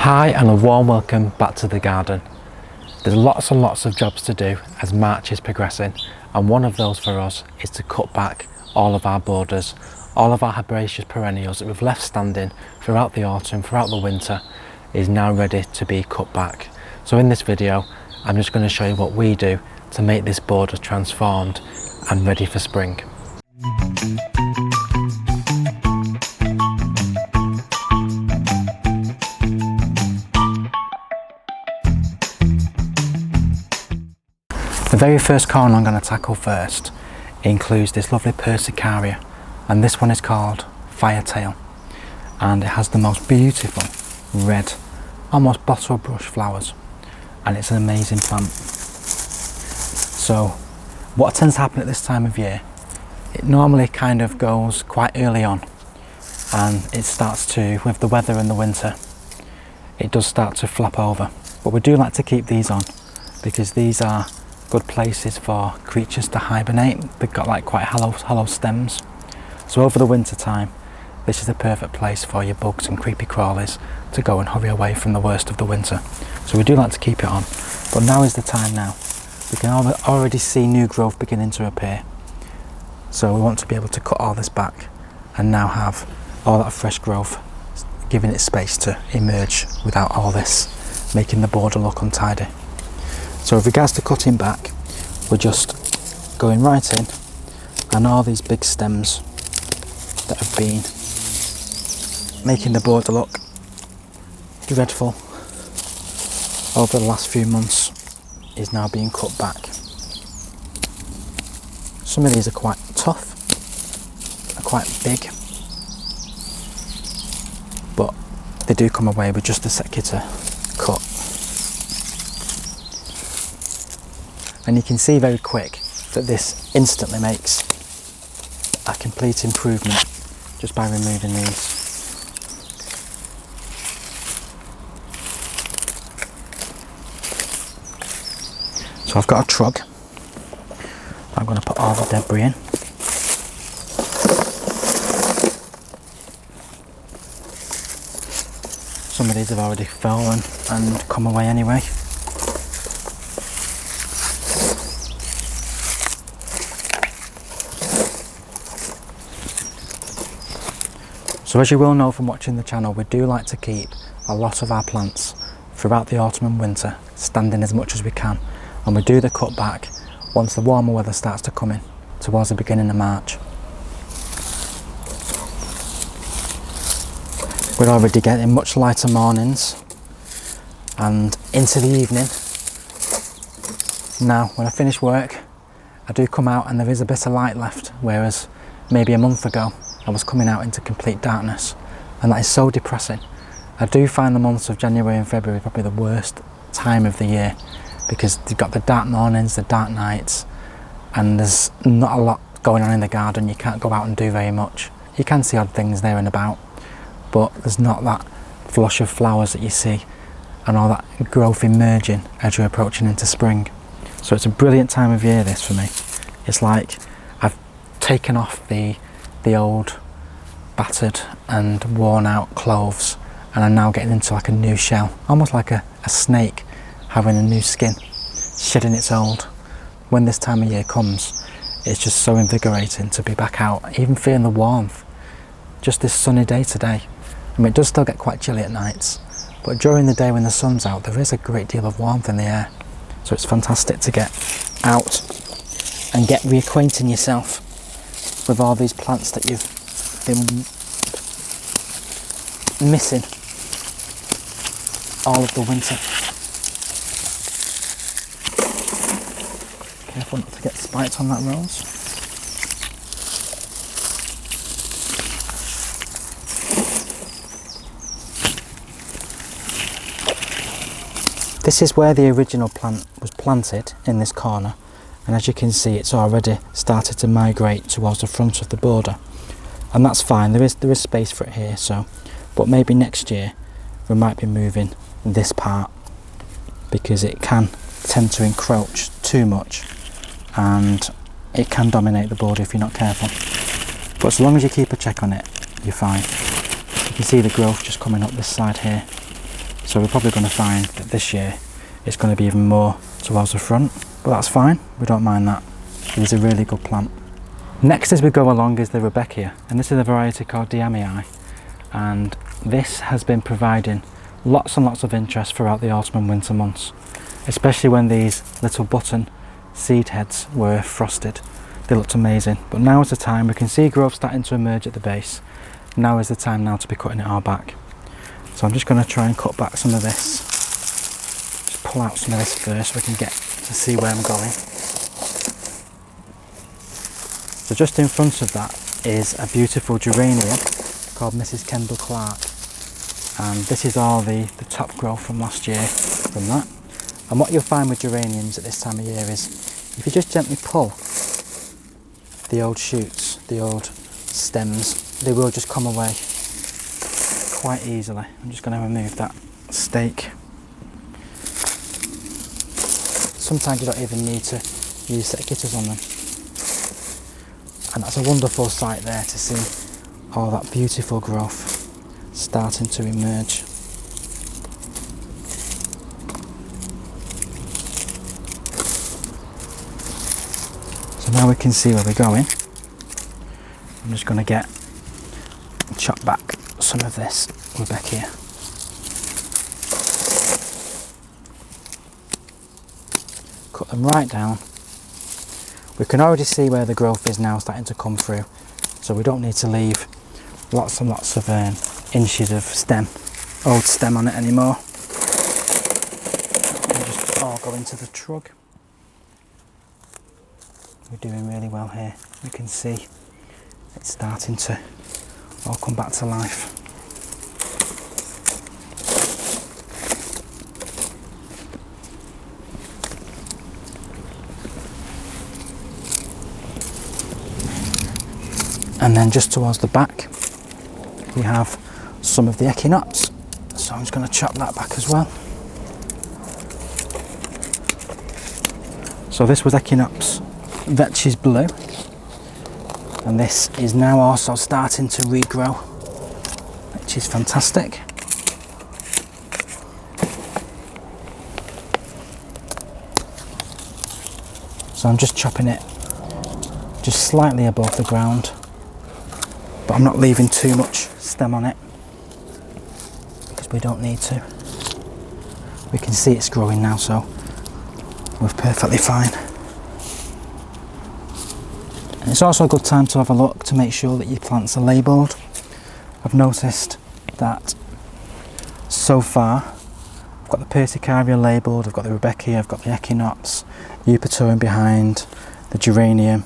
Hi and a warm welcome back to the garden. There's lots and lots of jobs to do as March is progressing, and one of those for us is to cut back all of our borders, all of our herbaceous perennials that we've left standing throughout the autumn, throughout the winter, is now ready to be cut back. So in this video I'm just going to show you what we do to make this border transformed and ready for spring. The very first corner I'm going to tackle first includes this lovely Persicaria, and this one is called Firetail, and it has the most beautiful red, almost bottle brush flowers, and it's an amazing plant. So what tends to happen at this time of year, it normally kind of goes quite early on, and it starts to, with the weather in the winter, it does start to flop over. But we do like to keep these on because these are good places for creatures to hibernate. They've got like quite hollow stems, so over the winter time this is the perfect place for your bugs and creepy crawlies to go and hurry away from the worst of the winter. So we do like to keep it on, but now is the time. Now we can already see new growth beginning to appear, so we want to be able to cut all this back and now have all that fresh growth giving it space to emerge without all this making the border look untidy. So with regards to cutting back, we're just going right in, and all these big stems that have been making the border look dreadful over the last few months is now being cut back. Some of these are quite tough, are quite big, but they do come away with just a second to cut. And you can see very quick that this instantly makes a complete improvement just by removing these. So I've got a trug. I'm going to put all the debris in. Some of these have already fallen and come away anyway. So as you will know from watching the channel, we do like to keep a lot of our plants throughout the autumn and winter standing as much as we can, and we do the cut back once the warmer weather starts to come in towards the beginning of March. We're already getting much lighter mornings and into the evening. Now when I finish work I do come out and there is a bit of light left, whereas maybe a month ago I was coming out into complete darkness, and that is so depressing. I do find the months of January and February probably the worst time of the year because you've got the dark mornings, the dark nights, and there's not a lot going on in the garden. You can't go out and do very much. You can see odd things there and about, but there's not that flush of flowers that you see and all that growth emerging as you're approaching into spring. So it's a brilliant time of year this for me. It's like I've taken off the old battered and worn out clothes, and I'm now getting into like a new shell, almost like a snake having a new skin, shedding its old. When this time of year comes, it's just so invigorating to be back out, even feeling the warmth. Just this sunny day today. I mean, it does still get quite chilly at nights, but during the day when the sun's out there is a great deal of warmth in the air, so it's fantastic to get out and get reacquainting yourself with all these plants that you've been missing all of the winter. Careful not to get spikes on that rose. This is where the original plant was planted, in this corner, and as you can see it's already started to migrate towards the front of the border, and that's fine. There is space for it here, so but maybe next year we might be moving this part because it can tend to encroach too much and it can dominate the border if you're not careful. But as long as you keep a check on it, you're fine. You can see the growth just coming up this side here, So we're probably going to find that this year it's going to be even more towards the front, but that's fine, we don't mind that. It is a really good plant. Next as we go along is the Rudbeckia, and this is a variety called deamii, and this has been providing lots and lots of interest throughout the autumn and winter months, especially when these little button seed heads were frosted. They looked amazing, but now is the time. We can see growth starting to emerge at the base. Now is the time now to be cutting it all back. So I'm just going to try and cut back some of this. Just pull out some of this first so we can get to see where I'm going. So just in front of that is a beautiful geranium called Mrs. Kendall Clark, and this is all the top growth from last year from that. And what you'll find with geraniums at this time of year is if you just gently pull the old shoots, the old stems, they will just come away quite easily. I'm just going to remove that stake. Sometimes you don't even need to use secateurs on them. And that's a wonderful sight there to see all that beautiful growth starting to emerge. So now we can see where we're going. I'm just going to chop back some of this Rudbeckia. Cut them right down. We can already see where the growth is now starting to come through, so we don't need to leave lots and lots of inches of old stem on it anymore. We'll just all go into the trug. We're doing really well here. We can see it's starting to all come back to life. And then just towards the back we have some of the Echinops, so I'm just going to chop that back as well. So this was Echinops Veitch's blue, and this is now also starting to regrow, which is fantastic. So I'm just chopping it just slightly above the ground, but I'm not leaving too much stem on it because we don't need to. We can see it's growing now, so we're perfectly fine. And it's also a good time to have a look to make sure that your plants are labelled. I've noticed that so far I've got the Persicaria labelled, I've got the Rudbeckia, I've got the Echinops, Eupatorium behind, the geranium.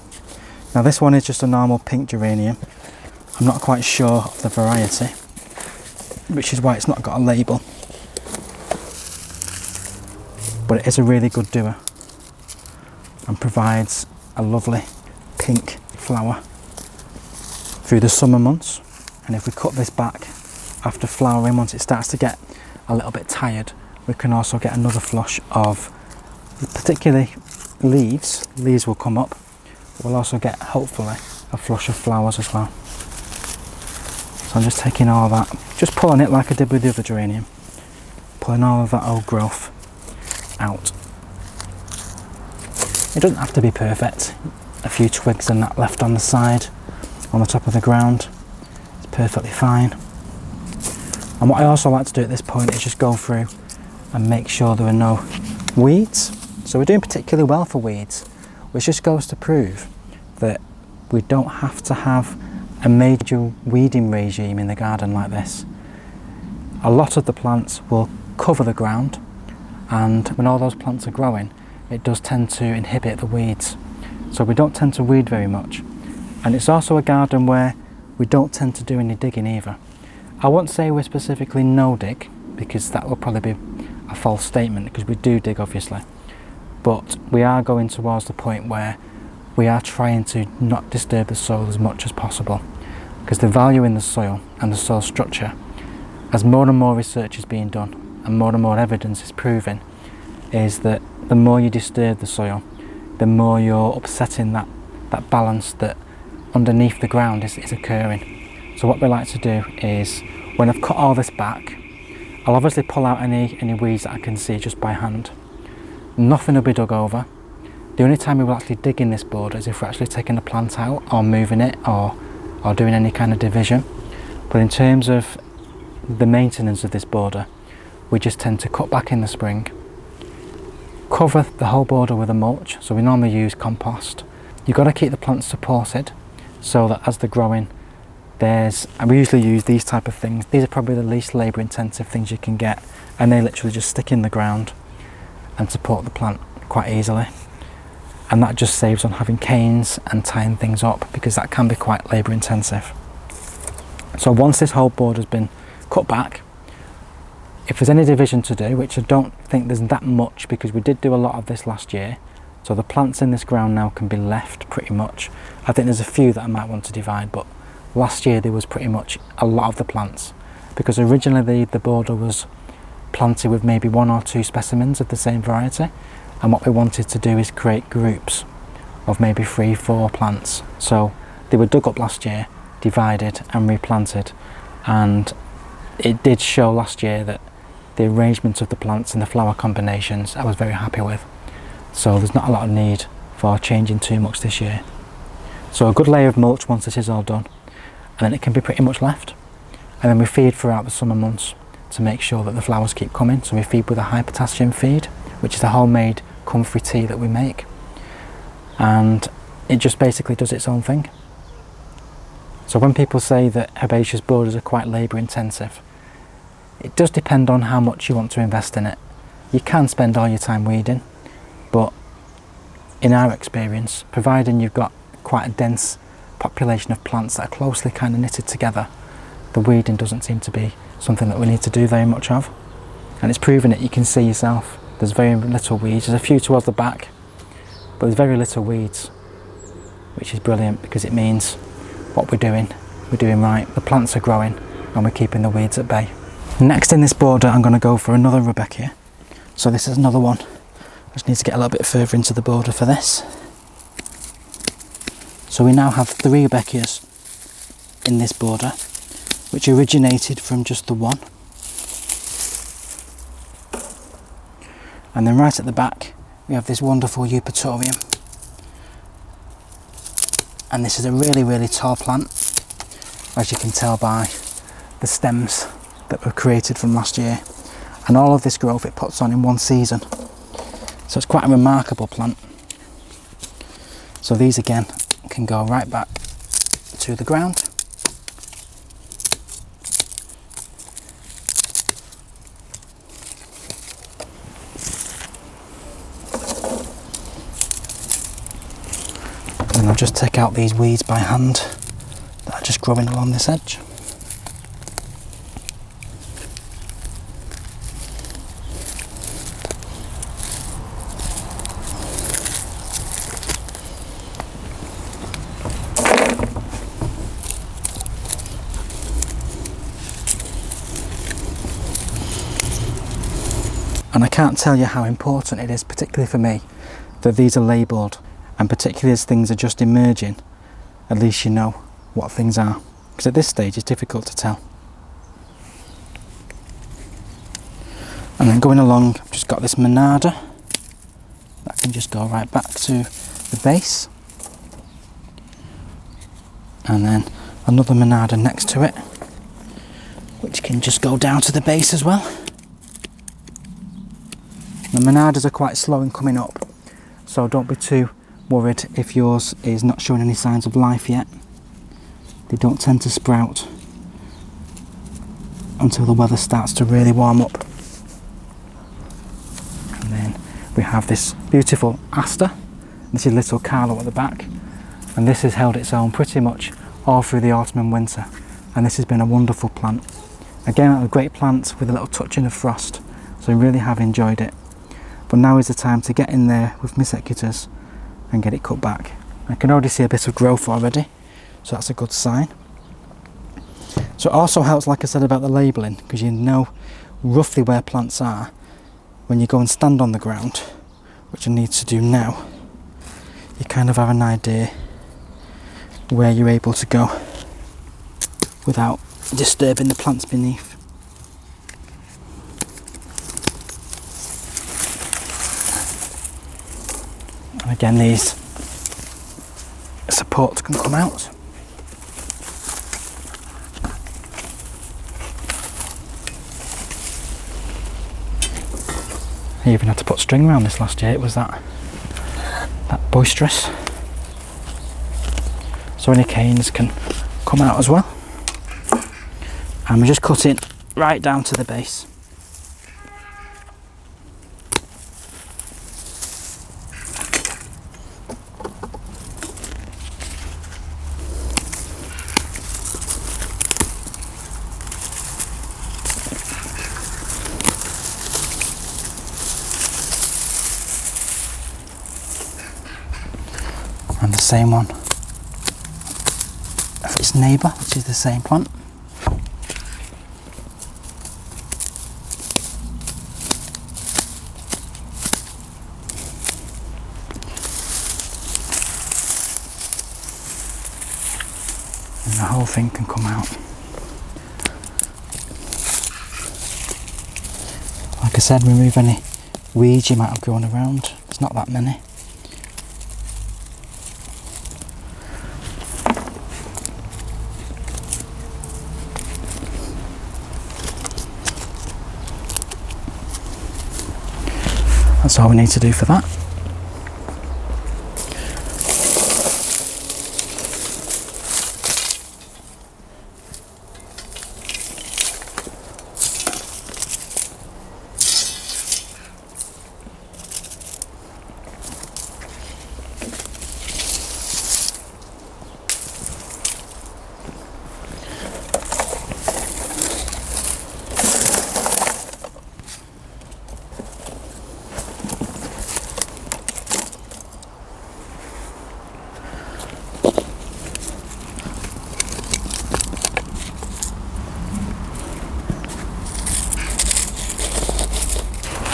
Now this one is just a normal pink geranium. I'm not quite sure of the variety, which is why it's not got a label, but it is a really good doer and provides a lovely pink flower through the summer months. And if we cut this back after flowering, once it starts to get a little bit tired, we can also get another flush of particularly leaves. Leaves will come up. We'll also get hopefully a flush of flowers as well. So I'm just taking all that, just pulling it like I did with the other geranium, pulling all of that old growth out. It doesn't have to be perfect. A few twigs and that left on the side, on the top of the ground, it's perfectly fine. And what I also like to do at this point is just go through and make sure there are no weeds. So we're doing particularly well for weeds, which just goes to prove that we don't have to have a major weeding regime in the garden like this. A lot of the plants will cover the ground, and when all those plants are growing, it does tend to inhibit the weeds. So we don't tend to weed very much. And it's also a garden where we don't tend to do any digging either. I won't say we're specifically no dig, because that will probably be a false statement, because we do dig obviously. But we are going towards the point where we are trying to not disturb the soil as much as possible, because the value in the soil and the soil structure, as more and more research is being done and more evidence is proving, is that the more you disturb the soil, the more you're upsetting that balance that underneath the ground is occurring. So what we like to do is, when I've cut all this back, I'll obviously pull out any weeds that I can see just by hand. Nothing will be dug over. The only time we will actually dig in this border is if we're actually taking the plant out or moving it or doing any kind of division. But in terms of the maintenance of this border, we just tend to cut back in the spring, cover the whole border with a mulch, so we normally use compost. You've got to keep the plants supported so that as they're growing, we usually use these type of things. These are probably the least labour intensive things you can get, and they literally just stick in the ground and support the plant quite easily. And that just saves on having canes and tying things up, because that can be quite labour intensive. So once this whole border has been cut back, if there's any division to do, which I don't think there's that much because we did do a lot of this last year, so the plants in this ground now can be left pretty much. I think there's a few that I might want to divide, but last year there was pretty much a lot of the plants, because originally the border was planted with maybe 1 or 2 specimens of the same variety, and what we wanted to do is create groups of maybe 3-4 plants. So they were dug up last year, divided and replanted, and it did show last year that the arrangement of the plants and the flower combinations I was very happy with. So there's not a lot of need for changing too much this year. So a good layer of mulch once this is all done, and then it can be pretty much left. And then we feed throughout the summer months to make sure that the flowers keep coming. So we feed with a high potassium feed, which is a homemade comfrey tea that we make, and it just basically does its own thing. So when people say that herbaceous borders are quite labour intensive, it does depend on how much you want to invest in it. You can spend all your time weeding, but in our experience, providing you've got quite a dense population of plants that are closely kind of knitted together, the weeding doesn't seem to be something that we need to do very much of. And it's proven it, you can see yourself. There's very little weeds. There's a few towards the back, but there's very little weeds, which is brilliant because it means what we're doing right. The plants are growing and we're keeping the weeds at bay. Next in this border, I'm going to go for another Rudbeckia. So this is another one. I just need to get a little bit further into the border for this. So we now have 3 Rudbeckias in this border, which originated from just the one. And then right at the back, we have this wonderful Eupatorium. And this is a really, really tall plant, as you can tell by the stems that were created from last year. And all of this growth it puts on in one season. So it's quite a remarkable plant. So these again can go right back to the ground. And I'll just take out these weeds by hand that are just growing along this edge. And I can't tell you how important it is, particularly for me, that these are labelled, and particularly as things are just emerging, at least you know what things are, because at this stage it's difficult to tell. And then going along, I've just got this Monarda that can just go right back to the base, and then another Monarda next to it, which can just go down to the base as well. The Monardas are quite slow in coming up, so don't be too worried if yours is not showing any signs of life yet. They don't tend to sprout until the weather starts to really warm up. And then we have this beautiful Aster. This is little Carlow at the back, and this has held its own pretty much all through the autumn and winter, and this has been a wonderful plant. Again, a great plant with a little touching of frost, so I really have enjoyed it. But now is the time to get in there with my secateurs and get it cut back. I can already see a bit of growth already, so that's a good sign. So it also helps, like I said, about the labelling, because you know roughly where plants are when you go and stand on the ground, which I need to do now. You kind of have an idea where you're able to go without disturbing the plants beneath. again, these supports can come out. I even had to put string around this last year, it was that boisterous. So any canes can come out as well. And we're just cutting right down to the base. And the same one of its neighbour, which is the same plant. And the whole thing can come out. Like I said, remove any weeds you might have grown around. It's not that many. That's all we need to do for that.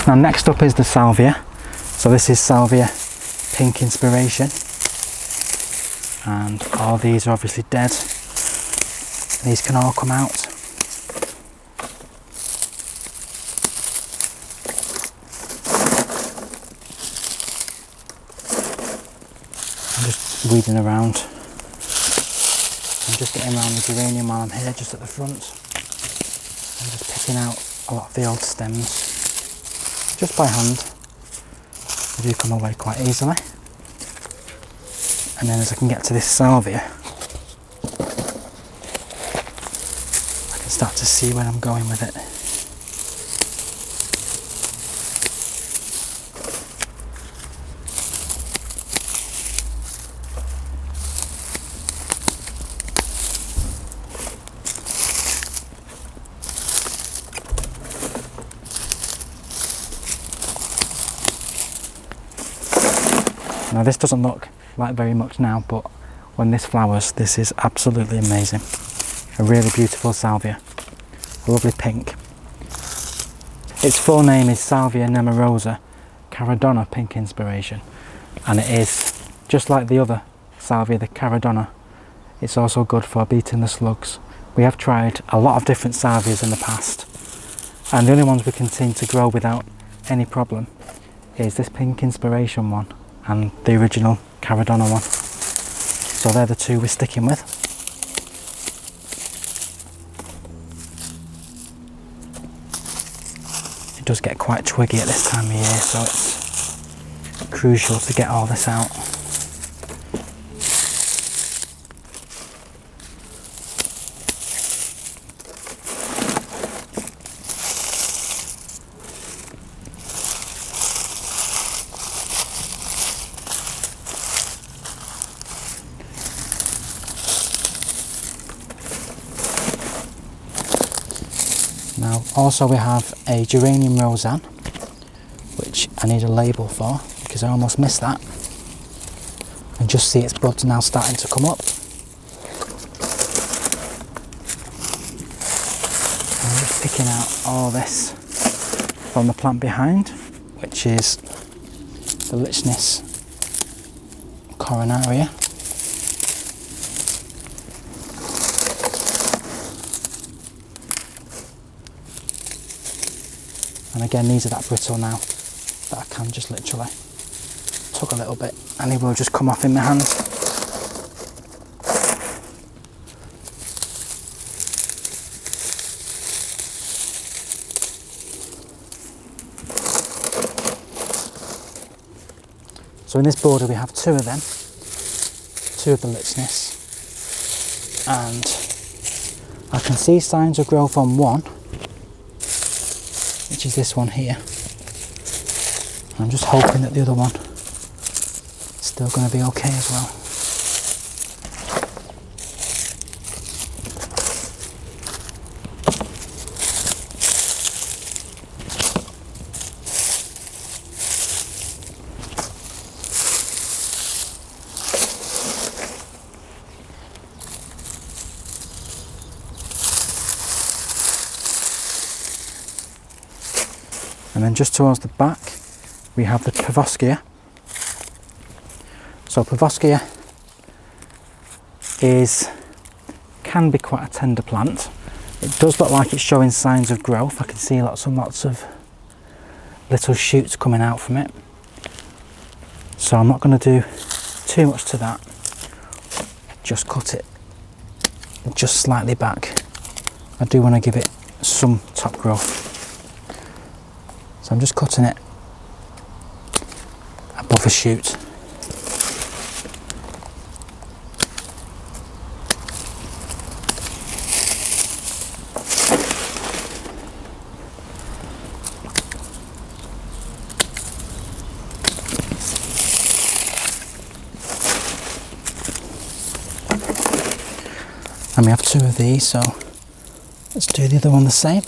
Now next up is the Salvia. So this is Salvia Pink Inspiration. And all these are obviously dead. These can all come out. I'm just weeding around. I'm just getting around the geranium while I'm here, just at the front. I'm just picking out a lot of the old stems. Just by hand. They do come away quite easily. And then as I can get to this Salvia, I can start to see where I'm going with it. Now this doesn't look like very much now, but when this flowers, this is absolutely amazing. A really beautiful Salvia, a lovely pink. Its full name is Salvia nemorosa, Caradonna Pink Inspiration, and it is, just like the other Salvia, the Caradonna, it's also good for beating the slugs. We have tried a lot of different Salvias in the past, and the only ones we can seem to grow without any problem is this Pink Inspiration one and the original Caradonna one. So they're the two we're sticking with. It does get quite twiggy at this time of year, so it's crucial to get all this out. Now also we have a geranium roseanne, which I need a label for because I almost missed that. And just see its buds now starting to come up. I'm just picking out all this from the plant behind, which is the Lychnis coronaria. And again, these are that brittle now that I can just literally tug a little bit and he will just come off in my hand. So in this border we have 2 of them, 2 of the Lychnis, and I can see signs of growth on one, which is this one here. I'm just hoping that the other one is still going to be okay as well. And then just towards the back we have the Perovskia. So Perovskia can be quite a tender plant. It does look like it's showing signs of growth. I can see lots and lots of little shoots coming out from it. So I'm not going to do too much to that. Just cut it just slightly back. I do want to give it some top growth. So I'm just cutting it above a shoot. And we have 2 of these, so let's do the other one the same.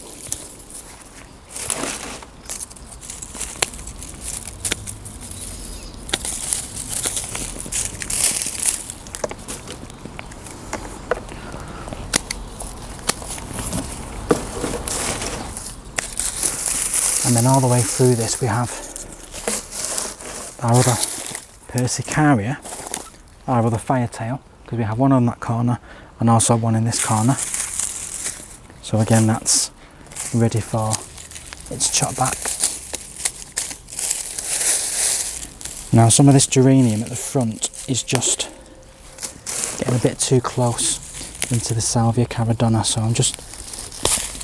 And then all the way through this we have our other Persicaria, our other Firetail, because we have one on that corner and also one in this corner. So again, that's ready for its chop back. Now some of this geranium at the front is just getting a bit too close into the Salvia Caradonna, so I'm just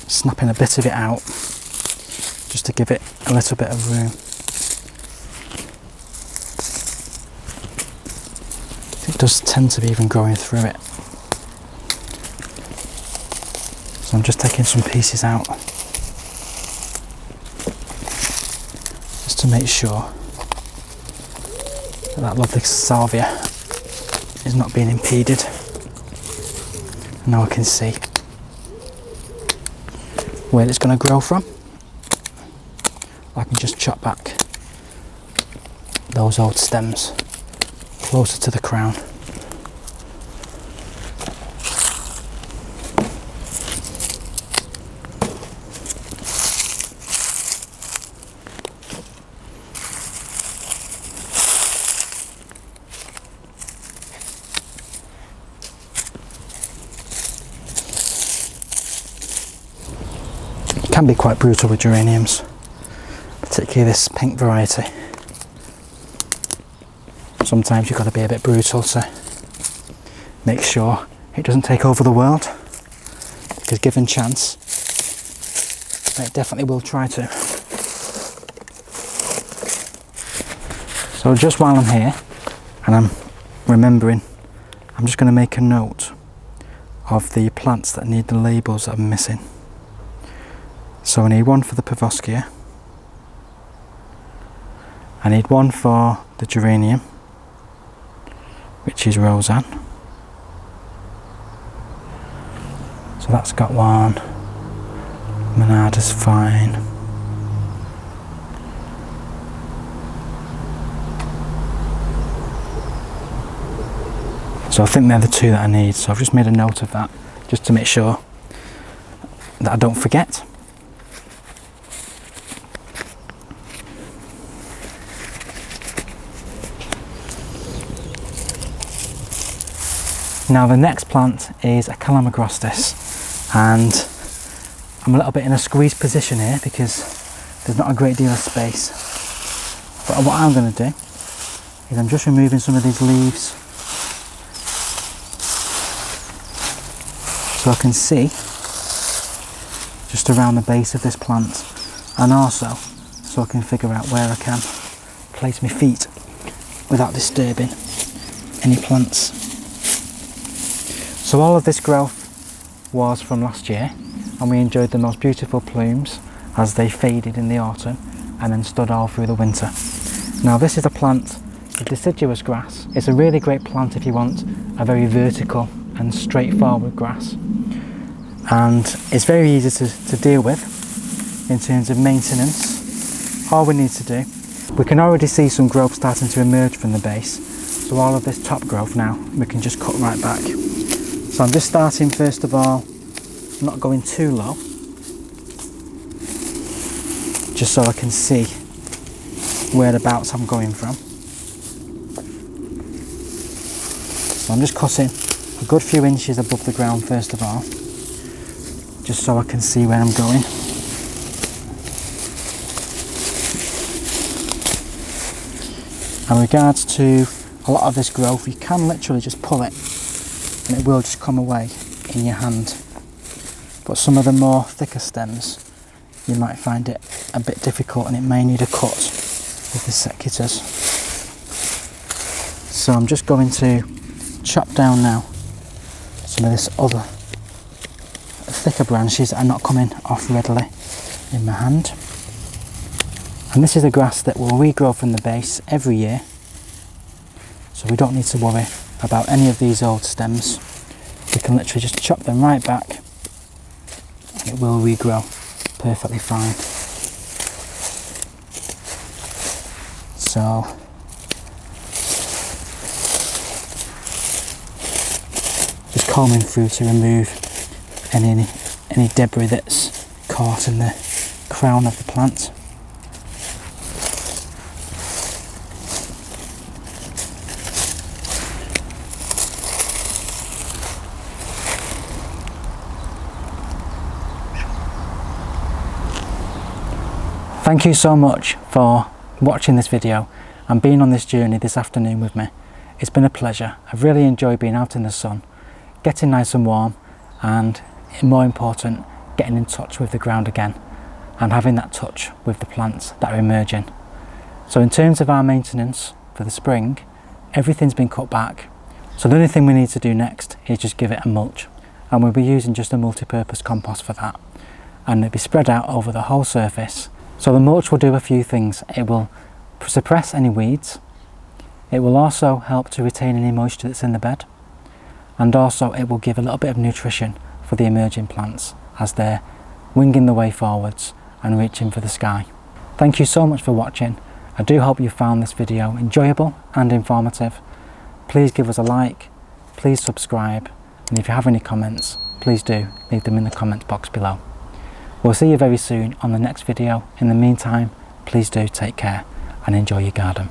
snapping a bit of it out, just to give it a little bit of room. It does tend to be even growing through it. So I'm just taking some pieces out, just to make sure that that lovely Salvia is not being impeded. And now I can see where it's going to grow from. I can just chop back those old stems closer to the crown. It can be quite brutal with geraniums, particularly this pink variety. Sometimes you've got to be a bit brutal to make sure it doesn't take over the world, because given chance it definitely will try to. So just while I'm here and I'm remembering, I'm just going to make a note of the plants that need the labels that I'm missing. So I need one for the Perovskia, I need one for the geranium, which is Roseanne. So that's got one. Monarda's fine. So I think they're the 2 that I need. So I've just made a note of that, just to make sure that I don't forget. Now the next plant is a Calamagrostis, and I'm a little bit in a squeezed position here because there's not a great deal of space. But what I'm going to do is I'm just removing some of these leaves so I can see just around the base of this plant, and also so I can figure out where I can place my feet without disturbing any plants. So all of this growth was from last year, and we enjoyed the most beautiful plumes as they faded in the autumn and then stood all through the winter. Now this is a plant, a deciduous grass. It's a really great plant if you want a very vertical and straightforward grass, and it's very easy to deal with in terms of maintenance. All we need to do, we can already see some growth starting to emerge from the base, so all of this top growth now we can just cut right back. So I'm just starting first of all, not going too low, just so I can see whereabouts I'm going from. So I'm just cutting a good few inches above the ground first of all, just so I can see where I'm going. In regards to a lot of this growth, you can literally just pull it and it will just come away in your hand. But some of the more thicker stems, you might find it a bit difficult and it may need a cut with the secators. So I'm just going to chop down now some of this other thicker branches that are not coming off readily in my hand. And this is a grass that will regrow from the base every year, so we don't need to worry about any of these old stems. We can literally just chop them right back and it will regrow perfectly fine. So just combing through to remove any debris that's caught in the crown of the plant. Thank you so much for watching this video and being on this journey this afternoon with me. It's been a pleasure. I've really enjoyed being out in the sun, getting nice and warm, and more important, getting in touch with the ground again and having that touch with the plants that are emerging. So in terms of our maintenance for the spring, everything's been cut back. So the only thing we need to do next is just give it a mulch, and we'll be using just a multi-purpose compost for that, and it'll be spread out over the whole surface. So the mulch will do a few things. It will suppress any weeds, it will also help to retain any moisture that's in the bed, and also it will give a little bit of nutrition for the emerging plants as they're winging the way forwards and reaching for the sky. Thank you so much for watching. I do hope you found this video enjoyable and informative. Please give us a like, please subscribe, and if you have any comments, please do leave them in the comment box below. We'll see you very soon on the next video. In the meantime, please do take care and enjoy your garden.